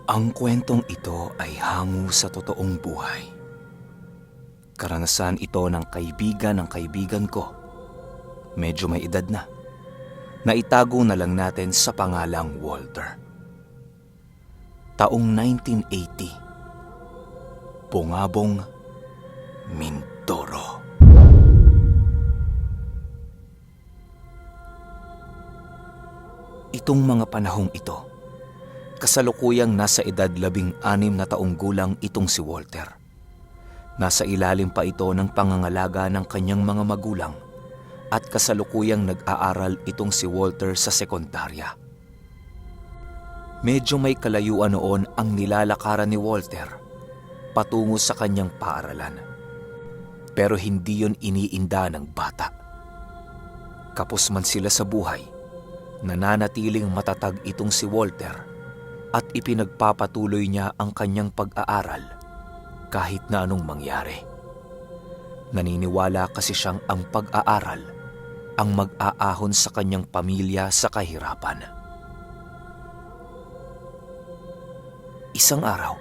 Ang kwentong ito ay hango sa totoong buhay. Karanasan ito ng kaibigan ko. Medyo may edad na. Naitago na lang natin sa pangalang Walter. Taong 1980. Bungabong, Mindoro. Itong mga panahong ito, kasalukuyang nasa edad 16 na taong gulang itong si Walter. Nasa ilalim pa ito ng pangangalaga ng kanyang mga magulang at kasalukuyang nag-aaral itong si Walter sa sekundarya. Medyo may kalayuan noon ang nilalakaran ni Walter patungo sa kanyang paaralan. Pero hindi yon iniinda ng bata. Kapos man sila sa buhay, nananatiling matatag itong si Walter at ipinagpapatuloy niya ang kanyang pag-aaral kahit na anong mangyari. Naniniwala kasi siyang ang pag-aaral ang mag-aahon sa kanyang pamilya sa kahirapan. Isang araw,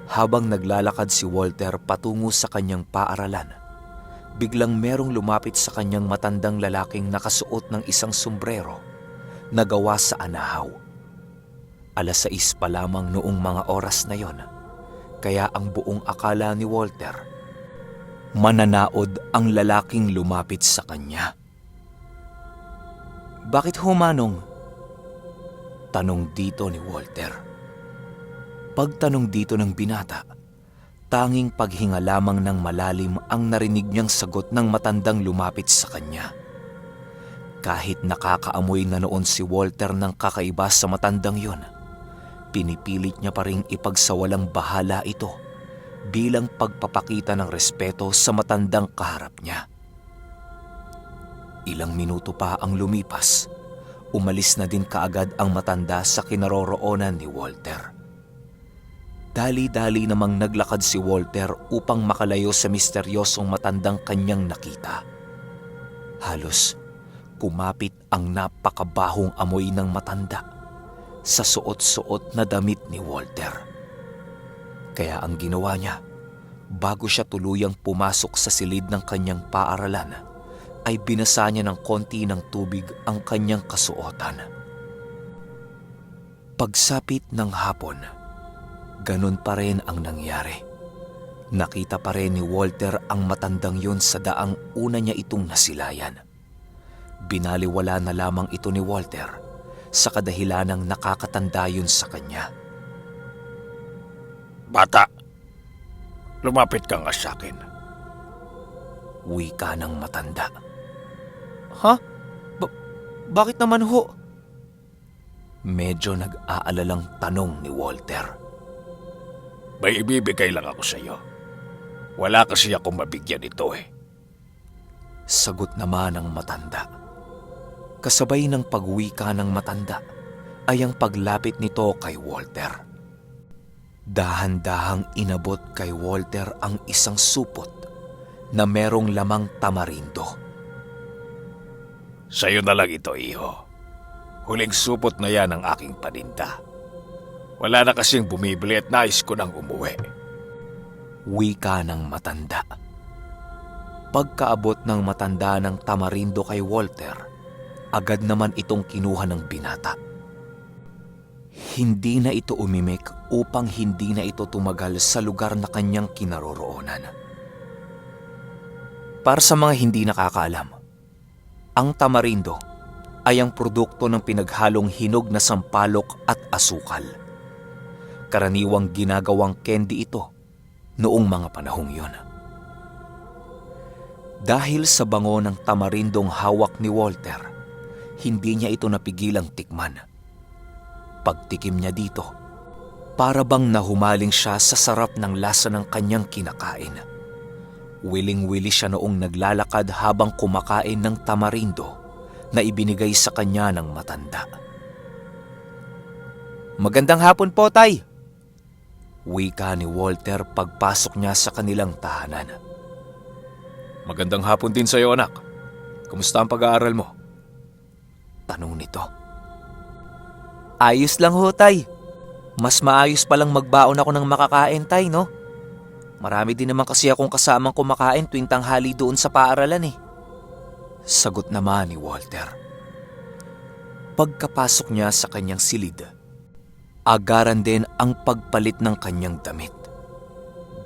habang naglalakad si Walter patungo sa kanyang paaralan, biglang merong lumapit sa kanyang matandang lalaking nakasuot ng isang sombrero na gawa sa anahaw. 6:00 pa lamang noong mga oras na yon, kaya ang buong akala ni Walter, mananaod ang lalaking lumapit sa kanya. "Bakit humanong?" tanong dito ni Walter. Pagtanong dito ng binata, tanging paghinga lamang ng malalim ang narinig niyang sagot ng matandang lumapit sa kanya. Kahit nakakaamoy na noon si Walter ng kakaiba sa matandang yon, pinipilit niya pa ring ipagsawalang bahala ito bilang pagpapakita ng respeto sa matandang kaharap niya. Ilang minuto pa ang lumipas, umalis na din kaagad ang matanda sa kinaroroonan ni Walter. Dali-dali namang naglakad si Walter upang makalayo sa misteryosong matandang kanyang nakita. Halos kumapit ang napakabahong amoy ng matanda sa suot-suot na damit ni Walter. Kaya ang ginawa niya, bago siya tuluyang pumasok sa silid ng kanyang paaralan, ay binasa niya ng konti ng tubig ang kanyang kasuotan. Pagsapit ng hapon, ganun pa rin ang nangyari. Nakita pa rin ni Walter ang matandang yun sa daang una niya itong nasilayan. Binaliwala na lamang ito ni Walter sa kadahilanang nakakatanda yun sa kanya. "Bata, lumapit ka nga sa akin." Wika ng matanda. "Ha? Bakit naman ho?" Medyo nag-aalalang tanong ni Walter. "May ibibigay lang ako sa iyo. Wala kasi akong mabigyan ito eh." Sagot naman ng matanda. Kasabay ng pagwika ng matanda ay ang paglapit nito kay Walter. Dahan-dahang inabot kay Walter ang isang supot na merong lamang tamarindo. "Sa'yo na lang ito, iho. Huling supot na yan ang aking paninda. Wala na kasing bumibili at nais ko nang umuwi." Wika ng matanda. Pagkaabot ng matanda ng tamarindo kay Walter, agad naman itong kinuha ng binata. Hindi na ito umimik upang hindi na ito tumagal sa lugar na kanyang kinaroroonan. Para sa mga hindi nakakaalam, ang tamarindo ay ang produkto ng pinaghalong hinog na sampalok at asukal. Karaniwang ginagawang candy ito noong mga panahong yon. Dahil sa bango ng tamarindong hawak ni Walter, hindi niya ito napigilang tikman. Pagtikim niya dito, para bang nahumaling siya sa sarap ng lasa ng kanyang kinakain. Wiling-wili siya noong naglalakad habang kumakain ng tamarindo na ibinigay sa kanya ng matanda. "Magandang hapon po, Tay!" Wika ni Walter pagpasok niya sa kanilang tahanan. "Magandang hapon din sa iyo, anak. Kumusta ang pag-aaral mo?" Tanong nito. "Ayos lang ho, Tay. Mas maayos palang magbaon ako ng makakain, Tay, no? Marami din naman kasi akong kasamang kumakain tuwing tanghali doon sa paaralan eh. Sagot naman ni Walter. Pagkapasok niya sa kanyang silid, agaran din ang pagpalit ng kanyang damit.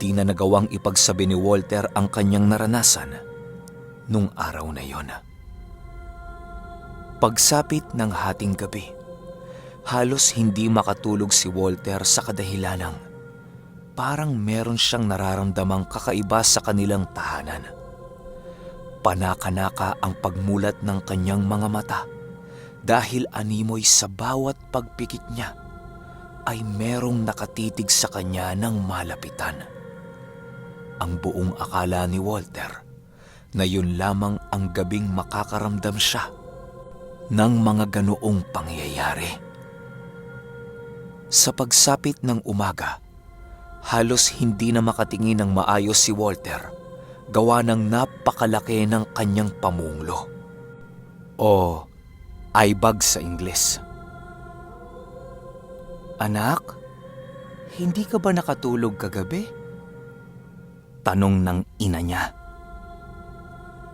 Di na nagawang ipagsabi ni Walter ang kanyang naranasan nung araw na yon. Pagsapit ng hating gabi, halos hindi makatulog si Walter sa kadahilanang parang meron siyang nararamdamang kakaiba sa kanilang tahanan. Panaka-naka ang pagmulat ng kanyang mga mata dahil animoy sa bawat pagpikit niya ay merong nakatitig sa kanya ng malapitan. Ang buong akala ni Walter na yun lamang ang gabing makakaramdam siya ng mga ganoong pangyayari. Sa pagsapit ng umaga, halos hindi na makatingin ng maayos si Walter gawa ng napakalaki ng kanyang pamunglo o eyebag sa Ingles. Anak, hindi ka ba nakatulog kagabi? Tanong ng ina niya.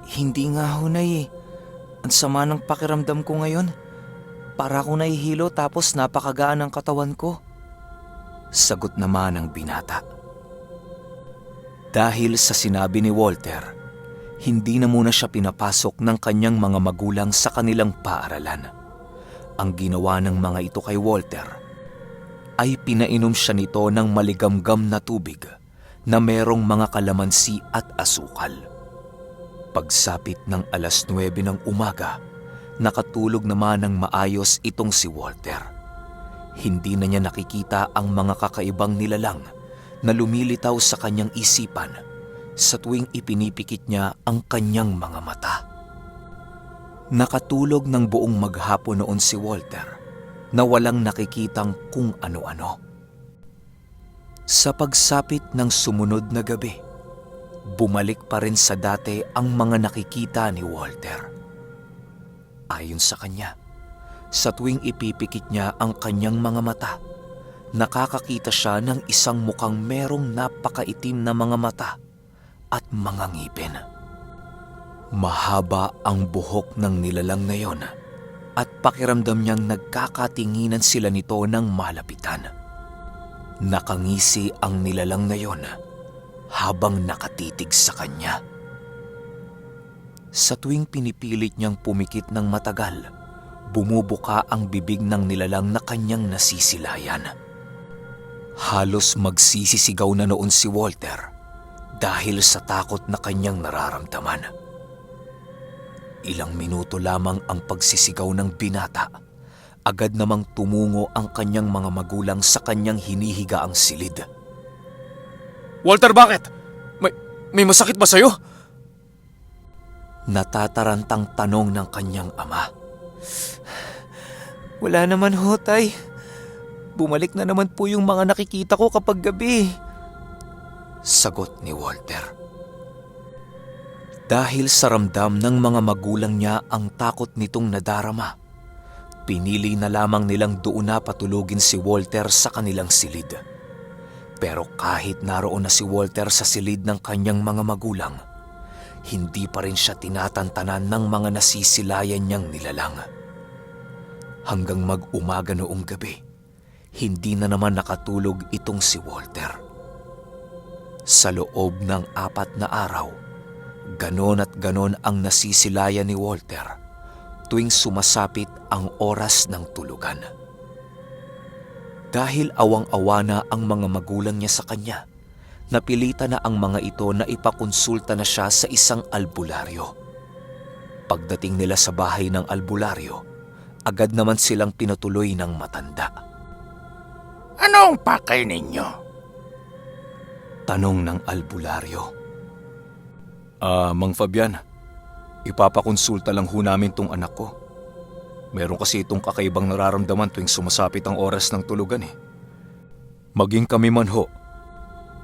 Hindi nga hunay eh. Ang sama ng pakiramdam ko ngayon. Para akong nahihilo tapos napakagaan ng katawan ko. Sagot naman ng binata. Dahil sa sinabi ni Walter, hindi na muna siya pinapasok ng kanyang mga magulang sa kanilang paaralan. Ang ginawa ng mga ito kay Walter ay pinainom siya nito ng maligamgam na tubig na merong mga kalamansi at asukal. Pagsapit ng 9:00 ng umaga, nakatulog naman ng maayos itong si Walter. Hindi na niya nakikita ang mga kakaibang nilalang na lumilitaw sa kanyang isipan sa tuwing ipinipikit niya ang kanyang mga mata. Nakatulog ng buong maghapon noon si Walter na walang nakikitang kung ano-ano. Sa pagsapit ng sumunod na gabi, bumalik pa rin sa dati ang mga nakikita ni Walter. Ayon sa kanya, sa tuwing ipipikit niya ang kanyang mga mata, nakakakita siya ng isang mukhang merong napakaitim na mga mata at mga ngipin. Mahaba ang buhok ng nilalang na yon at pakiramdam niyang nagkakatinginan sila nito ng malapitan. Nakangisi ang nilalang na yon habang nakatitig sa kanya. Sa tuwing pinipilit niyang pumikit ng matagal, bumubuka ang bibig ng nilalang na kanyang nasisilayan. Halos magsisisigaw na noon si Walter dahil sa takot na kanyang nararamdaman. Ilang minuto lamang ang pagsisigaw ng binata, agad namang tumungo ang kanyang mga magulang sa kanyang hinihigaang silid. Walter, bakit? May masakit ba sa'yo? Natatarantang tanong ng kanyang ama. Wala naman ho, Tay. Bumalik na naman po yung mga nakikita ko kapag gabi. Sagot ni Walter. Dahil sa ramdam ng mga magulang niya ang takot nitong nadarama, pinili na lamang nilang doon na patulugin si Walter sa kanilang silid. Pero kahit naroon na si Walter sa silid ng kanyang mga magulang, hindi pa rin siya tinatantanan ng mga nasisilayan niyang nilalang. Hanggang mag-umaga noong gabi, hindi na naman nakatulog itong si Walter. Sa loob ng 4 na araw, ganon at ganon ang nasisilayan ni Walter tuwing sumasapit ang oras ng tulugan. Dahil awang-awa na ang mga magulang niya sa kanya, napilitan na ang mga ito na ipakonsulta na siya sa isang albularyo. Pagdating nila sa bahay ng albularyo, agad naman silang pinatuloy ng matanda. Anong pakay ninyo? Tanong ng albularyo. Mang Fabian, ipapakonsulta lang ho namin tong anak ko. Meron kasi itong kakaibang nararamdaman tuwing sumasapit ang oras ng tulugan eh. Maging kami man ho,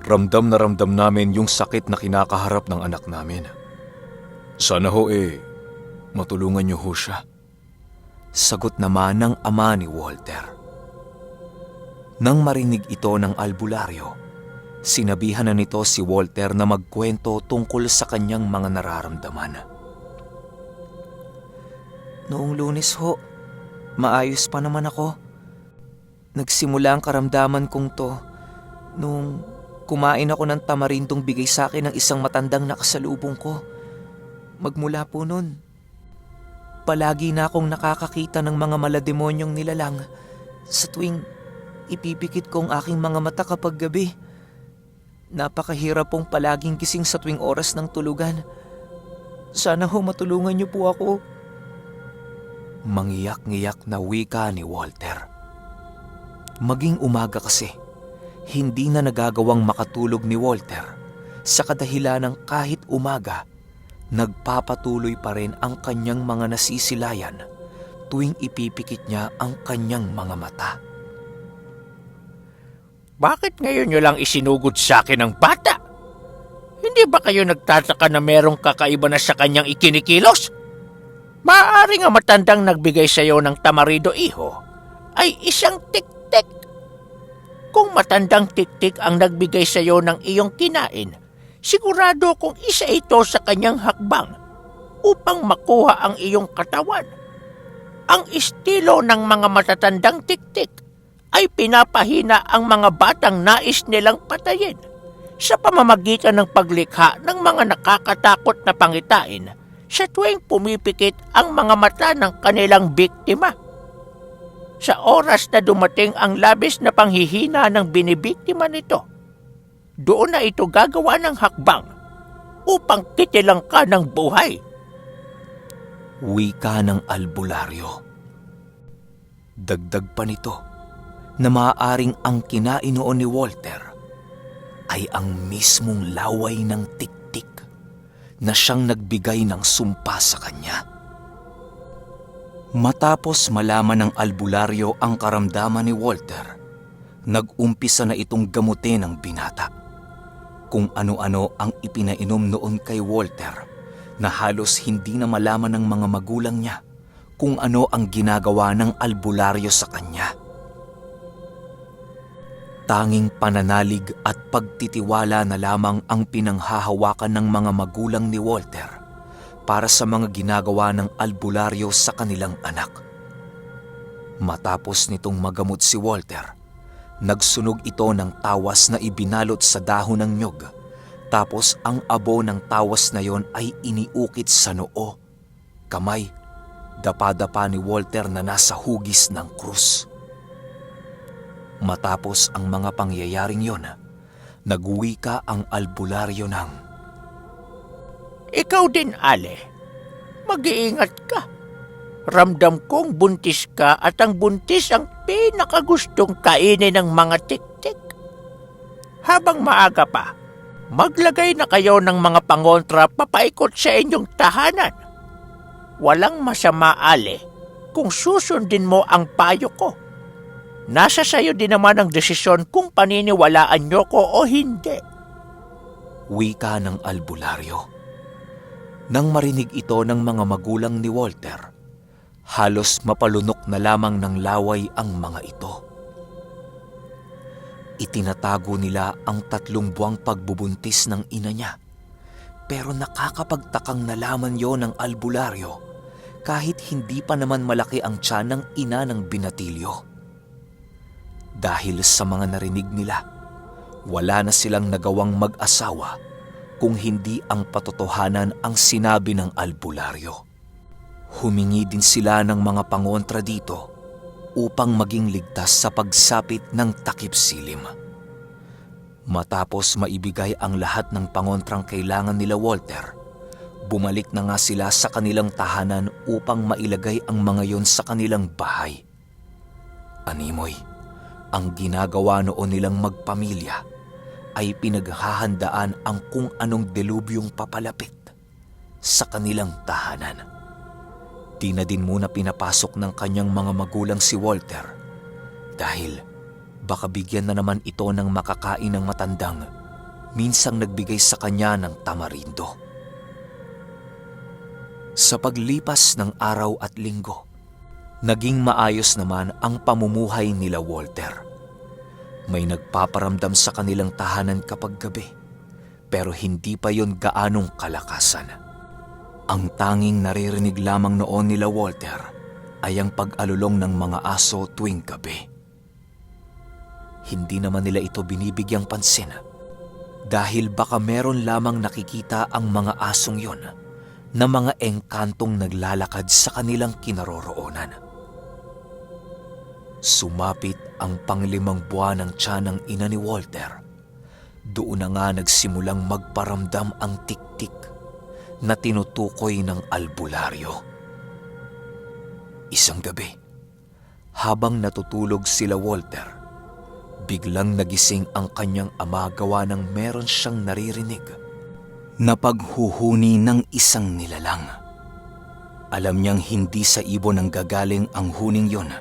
ramdam na ramdam namin yung sakit na kinakaharap ng anak namin. Sana ho matulungan niyo ho siya. Sagot naman ng ama ni Walter. Nang marinig ito ng albularyo, sinabihan na nito si Walter na magkwento tungkol sa kanyang mga nararamdaman. Noong Lunes ho, maayos pa naman ako. Nagsimula ang karamdaman kong to nung kumain ako ng tamarindong bigay sa akin ng isang matandang nakasalubong ko. Magmula po nun, palagi na akong nakakakita ng mga malademonyong nilalang sa tuwing ipipikit ko ang aking mga mata kapag gabi. Napakahirap pong palaging gising sa tuwing oras ng tulugan. Sana ho matulungan niyo po ako. Mangiyak-ngiyak na wika ni Walter. Maging umaga kasi, hindi na nagagawang makatulog ni Walter sa kadahilan ng kahit umaga, nagpapatuloy pa rin ang kanyang mga nasisilayan tuwing ipipikit niya ang kanyang mga mata. Bakit ngayon nyo lang isinugod sa akin ang bata? Hindi ba kayo nagtataka na merong kakaiba na sa kanyang ikinikilos? Maaari nga matandang nagbigay sa iyo ng tamarindo, iho, ay isang tik-tik. Kung matandang tik-tik ang nagbigay sa iyo ng iyong kinain, sigurado kung isa ito sa kanyang hakbang upang makuha ang iyong katawan. Ang estilo ng mga matatandang tik-tik ay pinapahina ang mga batang nais nilang patayin sa pamamagitan ng paglikha ng mga nakakatakot na pangitain sa tuwing pumipikit ang mga mata ng kanilang biktima. Sa oras na dumating ang labis na panghihina ng binibiktima nito, doon na ito gagawa ng hakbang upang kitilang ka ng buhay. Wika ng albularyo. Dagdag pa nito na maaaring ang kinain noon ni Walter ay ang mismong laway ng tik-tik na siyang nagbigay ng sumpa sa kanya. Matapos malaman ng albularyo ang karamdaman ni Walter, nag-umpisa na itong gamutin ng binata. Kung ano-ano ang ipinainom noon kay Walter na halos hindi na malaman ng mga magulang niya kung ano ang ginagawa ng albularyo sa kanya. Tanging pananalig at pagtitiwala na lamang ang pinanghahawakan ng mga magulang ni Walter para sa mga ginagawa ng albularyo sa kanilang anak. Matapos nitong magamot si Walter, nagsunog ito ng tawas na ibinalot sa dahon ng nyog, tapos ang abo ng tawas na yon ay iniukit sa noo, kamay, dapa-dapa ni Walter na nasa hugis ng krus. Matapos ang mga pangyayaring yon, nagwika ang albularyo ng, Ikaw din, Ale. Mag-iingat ka. Ramdam kong buntis ka at ang buntis ang pinakagustong kainin ng mga tik-tik. Habang maaga pa, maglagay na kayo ng mga pangontra papaikot sa inyong tahanan. Walang masama, Ale, kung susundin mo ang payo ko. Nasa sayo din naman ang desisyon kung paniniwalaan nyo ko o hindi. wika ng albularyo. Nang marinig ito ng mga magulang ni Walter, halos mapalunok na lamang ng laway ang mga ito. Itinatago nila ang 3 buwang pagbubuntis ng ina niya, pero nakakapagtakang nalaman yon ng albularyo kahit hindi pa naman malaki ang tiyan ng ina ng binatilyo. Dahil sa mga narinig nila, wala na silang nagawang mag-asawa kung hindi ang patotohanan ang sinabi ng albularyo. Humingi din sila ng mga pangontra dito upang maging ligtas sa pagsapit ng takip silim. Matapos maibigay ang lahat ng pangontrang kailangan nila Walter, bumalik na nga sila sa kanilang tahanan upang mailagay ang mga yon sa kanilang bahay. Animoy, ang ginagawa noon nilang magpamilya ay pinaghahandaan ang kung anong delubyong papalapit sa kanilang tahanan. Di na din muna pinapasok ng kanyang mga magulang si Walter dahil baka bigyan na naman ito ng makakain ng matandang minsang nagbigay sa kanya ng tamarindo. Sa paglipas ng araw at linggo, naging maayos naman ang pamumuhay nila Walter. May nagpaparamdam sa kanilang tahanan kapag gabi, pero hindi pa yon gaanong kalakasan. Ang tanging naririnig lamang noon nila Walter ay ang pag-alulong ng mga aso tuwing gabi. Hindi naman nila ito binibigyang pansin dahil baka meron lamang nakikita ang mga asong yon na mga engkantong naglalakad sa kanilang kinaroroonan. Sumapit ang pang-5 buwan ng tiyan ng ina ni Walter. Doon na nga nagsimulang magparamdam ang tiktik na tinutukoy ng albularyo. Isang gabi, habang natutulog sila Walter, biglang nagising ang kanyang ama gawa ng meron siyang naririnig na paghuhuni ng isang nilalang. Alam niyang hindi sa ibon ang gagaling ang huning yon,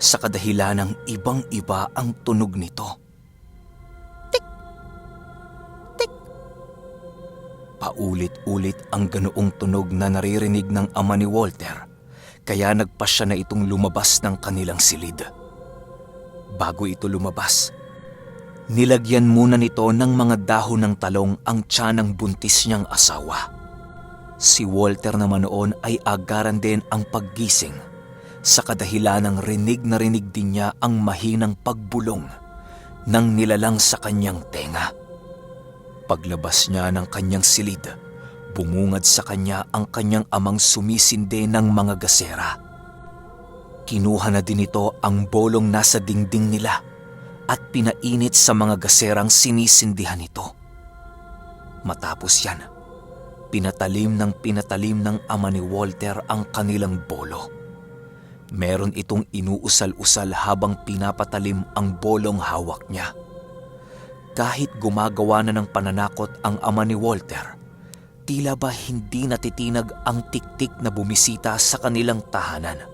sa kadahilan ng ibang-iba ang tunog nito. Tik! Tik! Paulit-ulit ang ganoong tunog na naririnig ng ama ni Walter, kaya nagpasya na itong lumabas ng kanilang silid. Bago ito lumabas, nilagyan muna nito ng mga dahon ng talong ang tiyan ng buntis niyang asawa. Si Walter naman noon ay agaran din ang paggising sa kadahilan ng rinig na rinig din niya ang mahinang pagbulong ng nilalang sa kanyang tenga. Paglabas niya ng kanyang silid, bumungad sa kanya ang kanyang amang sumisinde ng mga gasera. Kinuha na din ito ang bolong nasa dingding nila at pinainit sa mga gaserang sinisindihan nito. Matapos yan, pinatalim ng ama ni Walter ang kanilang bolo. Meron itong inuusal-usal habang pinapatalim ang bolong hawak niya. Kahit gumagawa na ng pananakot ang ama ni Walter, tila ba hindi natitinag ang tiktik na bumisita sa kanilang tahanan.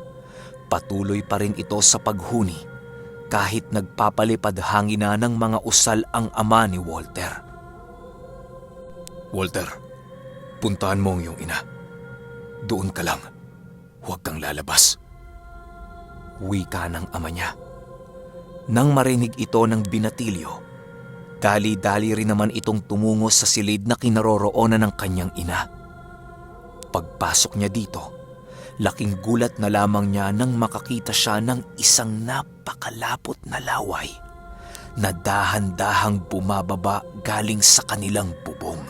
Patuloy pa rin ito sa paghuni kahit nagpapalipad hangin na ng mga usal ang ama ni Walter. Walter, puntahan mo ang iyong ina. Doon ka lang. Huwag kang lalabas. Wika ng ama niya. Nang marinig ito ng binatilyo, dali-dali rin naman itong tumungo sa silid na kinaroroonan ng kanyang ina. Pagpasok niya dito, laking gulat na lamang niya nang makakita siya ng isang napakalapot na laway na dahan-dahang bumababa galing sa kanilang bubong.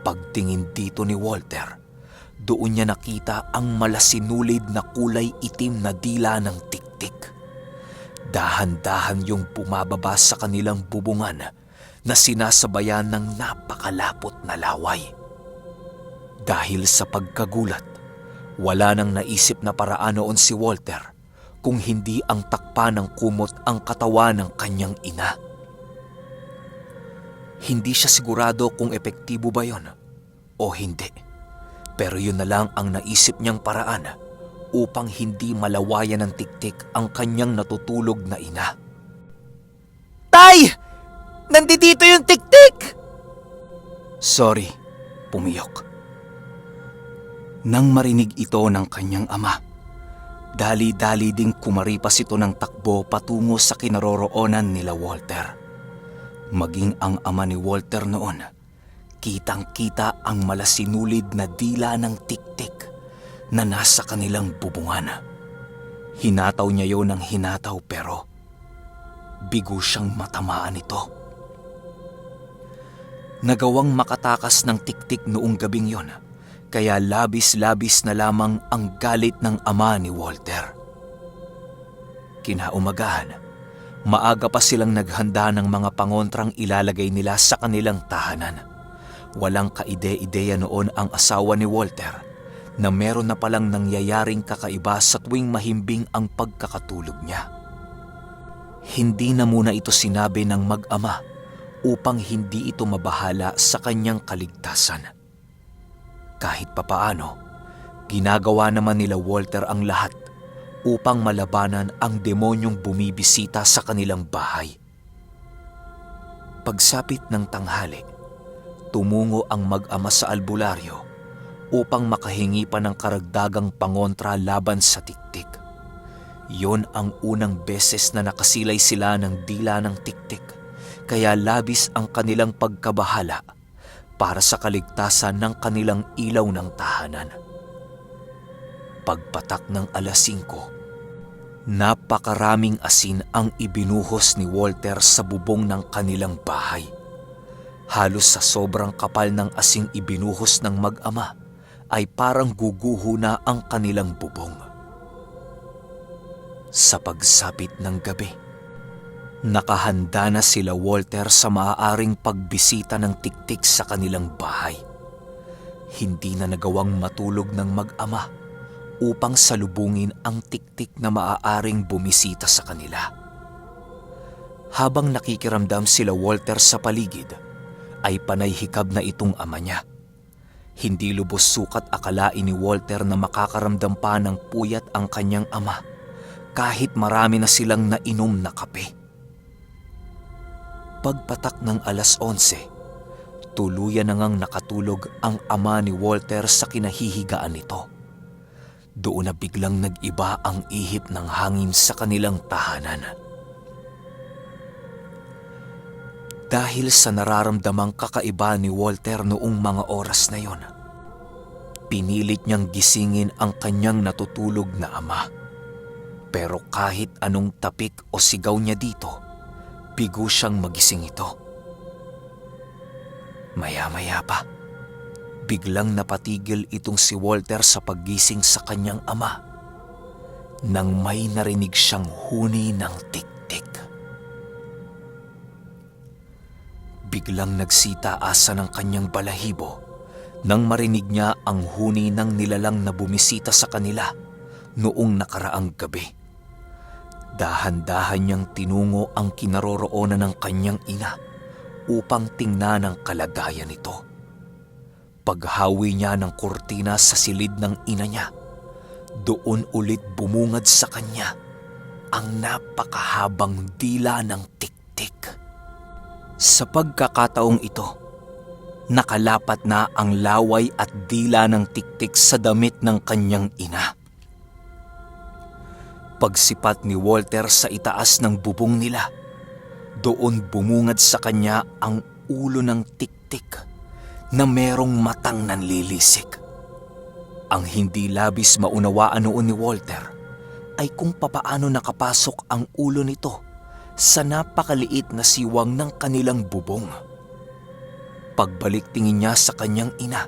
Pagtingin dito ni Walter, doon niya nakita ang malasinulid na kulay itim na dila ng tiktik. Dahan-dahan yung bumababa sa kanilang bubungan na sinasabayan ng napakalapot na laway. Dahil sa pagkagulat, wala nang naisip na paraan noon si Walter kung hindi ang takpan ng kumot ang katawan ng kanyang ina. Hindi siya sigurado kung epektibo ba yon o hindi. Pero yun na lang ang naisip niyang paraan upang hindi malawayan ng tiktik ang kanyang natutulog na ina. Tay! Nandito yung tiktik! Sorry, pumiyok. Nang marinig ito ng kanyang ama, dali-dali ding kumaripas ito ng takbo patungo sa kinaroroonan nila Walter. Maging ang ama ni Walter noon, kitang-kita ang malasinulid na dila ng tiktik na nasa kanilang bubungan. Hinataw niya yon ng hinataw pero bigo siyang matamaan ito. Nagawang makatakas ng tiktik noong gabing yon, kaya labis-labis na lamang ang galit ng ama ni Walter. Kinaumagahan, maaga pa silang naghanda ng mga pangontrang ilalagay nila sa kanilang tahanan. Walang kaide-ideya noon ang asawa ni Walter na meron na palang nangyayaring kakaiba sa tuwing mahimbing ang pagkakatulog niya. Hindi na muna ito sinabi ng mag-ama upang hindi ito mabahala sa kanyang kaligtasan. Kahit papaano, ginagawa naman nila Walter ang lahat upang malabanan ang demonyong bumibisita sa kanilang bahay. Pagsapit ng tanghali, tumungo ang mag-ama sa albularyo upang makahingi pa ng karagdagang pangontra laban sa tiktik. Yon ang unang beses na nakasilay sila ng dila ng tiktik, kaya labis ang kanilang pagkabahala para sa kaligtasan ng kanilang ilaw ng tahanan. Pagpatak ng 5:00, napakaraming asin ang ibinuhos ni Walter sa bubong ng kanilang bahay. Halos sa sobrang kapal ng asing ibinuhos ng mag-ama ay parang guguho na ang kanilang bubong. Sa pagsapit ng gabi, nakahanda na sila Walter sa maaaring pagbisita ng tiktik sa kanilang bahay. Hindi na nagawang matulog ng mag-ama upang salubungin ang tiktik na maaaring bumisita sa kanila. Habang nakikiramdam sila Walter sa paligid, ay panay hikab na itong ama niya. Hindi lubos sukat akalain ni Walter na makakaramdam pa ng puyat ang kanyang ama kahit marami na silang nainom na kape. Pagpatak ng 11:00, tuluyan na ngang nakatulog ang ama ni Walter sa kinahihigaan nito. Doon na biglang nag-iba ang ihip ng hangin sa kanilang tahanan. Dahil sa nararamdamang kakaiba ni Walter noong mga oras na yon, pinilit niyang gisingin ang kanyang natutulog na ama. Pero kahit anong tapik o sigaw niya dito, bigo siyang magising ito. Maya-maya pa, biglang napatigil itong si Walter sa paggising sa kanyang ama nang may narinig siyang huni ng tiktik. Biglang nagsitaasa ng kanyang balahibo nang marinig niya ang huni ng nilalang na bumisita sa kanila noong nakaraang gabi. Dahan-dahan niyang tinungo ang kinaroroonan ng kanyang ina upang tingnan ang kalagayan nito. Paghawi niya ng kurtina sa silid ng ina niya, doon ulit bumungad sa kanya ang napakahabang dila ng tiktik. Sa pagkakataong ito, nakalapat na ang laway at dila ng tiktik sa damit ng kanyang ina. Pagsipat ni Walter sa itaas ng bubong nila, doon bumungad sa kanya ang ulo ng tiktik na merong matang nanlilisik. Ang hindi labis maunawaan noon ni Walter ay kung papaano nakapasok ang ulo nito sa napakaliit na siwang ng kanilang bubong. Pagbalik tingin niya sa kanyang ina,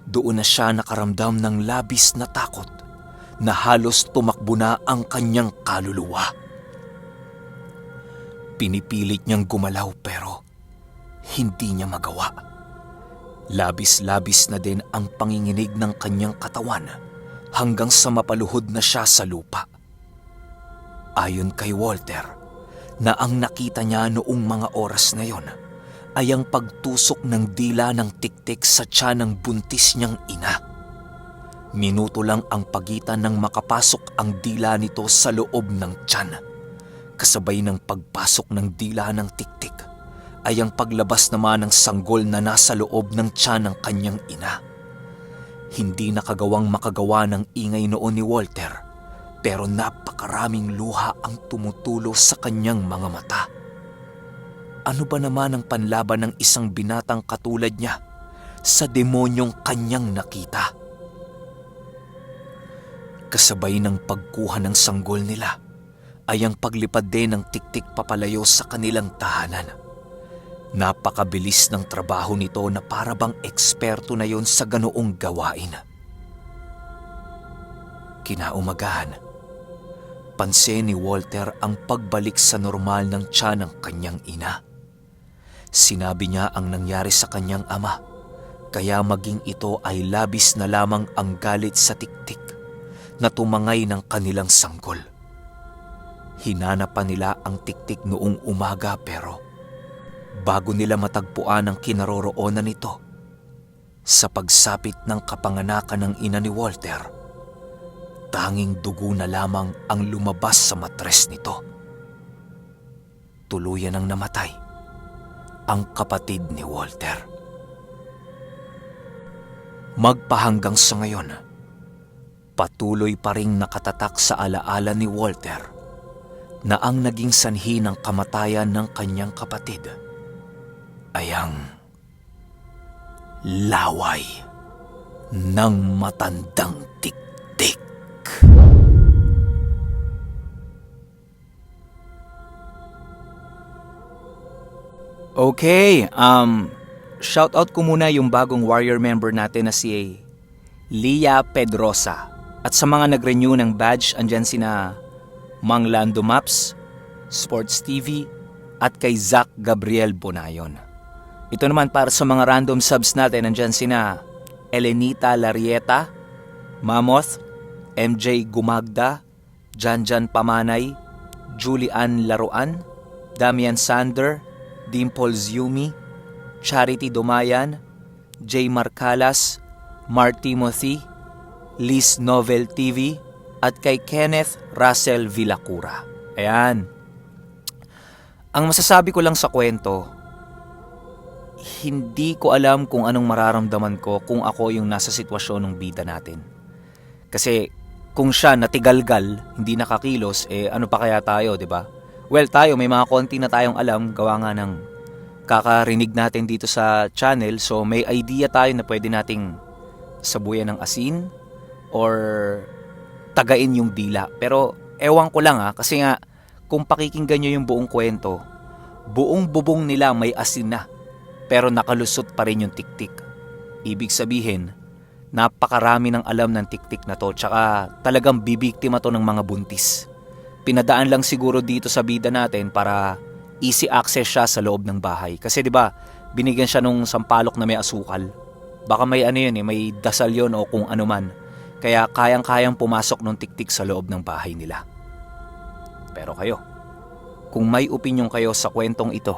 doon na siya nakaramdam ng labis na takot na halos tumakbo na ang kanyang kaluluwa. Pinipilit niyang gumalaw pero hindi niya magawa. Labis-labis na din ang panginginig ng kanyang katawan hanggang sa mapaluhod na siya sa lupa. Ayon kay Walter, na ang nakita niya noong mga oras na yon ay ang pagtusok ng dila ng tiktik sa tiyan ng buntis niyang ina. Minuto lang ang pagitan ng makapasok ang dila nito sa loob ng tiyan. Kasabay ng pagpasok ng dila ng tiktik ay ang paglabas naman ng sanggol na nasa loob ng tiyan ng kanyang ina. Hindi nakagawang makagawa ng ingay noon ni Walter, pero napakaraming luha ang tumutulo sa kanyang mga mata. Ano ba naman ang panlaban ng isang binatang katulad niya sa demonyong kanyang nakita? Kasabay ng pagkuha ng sanggol nila ay ang paglipad din ng tiktik papalayo sa kanilang tahanan. Napakabilis ng trabaho nito na para bang eksperto na yon sa ganoong gawain. Kinaumagahan, pansin ni Walter ang pagbalik sa normal ng tiyan ng kanyang ina. Sinabi niya ang nangyari sa kanyang ama, kaya maging ito ay labis na lamang ang galit sa tiktik na tumangay ng kanilang sanggol. Hinanap pa nila ang tiktik noong umaga pero bago nila matagpuan ang kinaroroonan nito, sa pagsapit ng kapanganakan ng ina ni Walter, tanging dugo na lamang ang lumabas sa matres nito. Tuluyan ang namatay ang kapatid ni Walter. Magpahanggang sa ngayon, patuloy pa ring nakatatak sa alaala ni Walter na ang naging sanhi ng kamatayan ng kanyang kapatid ay ang laway ng matandang tiktik. Okay, shoutout ko muna yung bagong warrior member natin na si Lia Pedrosa. At sa mga nag-renew ng badge, andyan sina Mang Lando Maps, Sports TV, at kay Zach Gabriel Bonayon. Ito naman para sa mga random subs natin, andyan sina Elenita Larieta, Mamoth, MJ Gumagda, Janjan Pamanay, Julian Laruan, Damian Sander, Dimples Yumi, Charity Dumayan, Jay Marcalas, Mark Timothy, Liz Novel TV, at kay Kenneth Russell Villacura. Ayan. Ang masasabi ko lang sa kwento, hindi ko alam kung anong mararamdaman ko kung ako yung nasa sitwasyon ng bida natin. Kasi kung siya natigalgal, hindi nakakilos, ano pa kaya tayo, di ba? Well, tayo may mga konti na tayong alam, gawa nga ng kakarinig natin dito sa channel, so may idea tayo na pwede nating sabuyan ng asin or tagain yung dila. Pero ewan ko lang kasi nga kung pakikinggan nyo yung buong kwento, buong bubong nila may asin na, pero nakalusot pa rin yung tiktik. Ibig sabihin, napakarami ng alam ng tiktik na to, tsaka talagang bibiktima to ng mga buntis. Pinadaan lang siguro dito sa bida natin para easy access siya sa loob ng bahay. Kasi 'di ba, binigyan siya nung sampalok na may asukal. Baka may ano yun may dasal yun o kung ano man. Kaya kayang-kayang pumasok nung tiktik sa loob ng bahay nila. Pero kayo, kung may opinion kayo sa kwentong ito,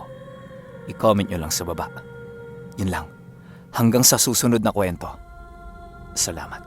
i-comment nyo lang sa baba. Yun lang. Hanggang sa susunod na kwento. Salamat.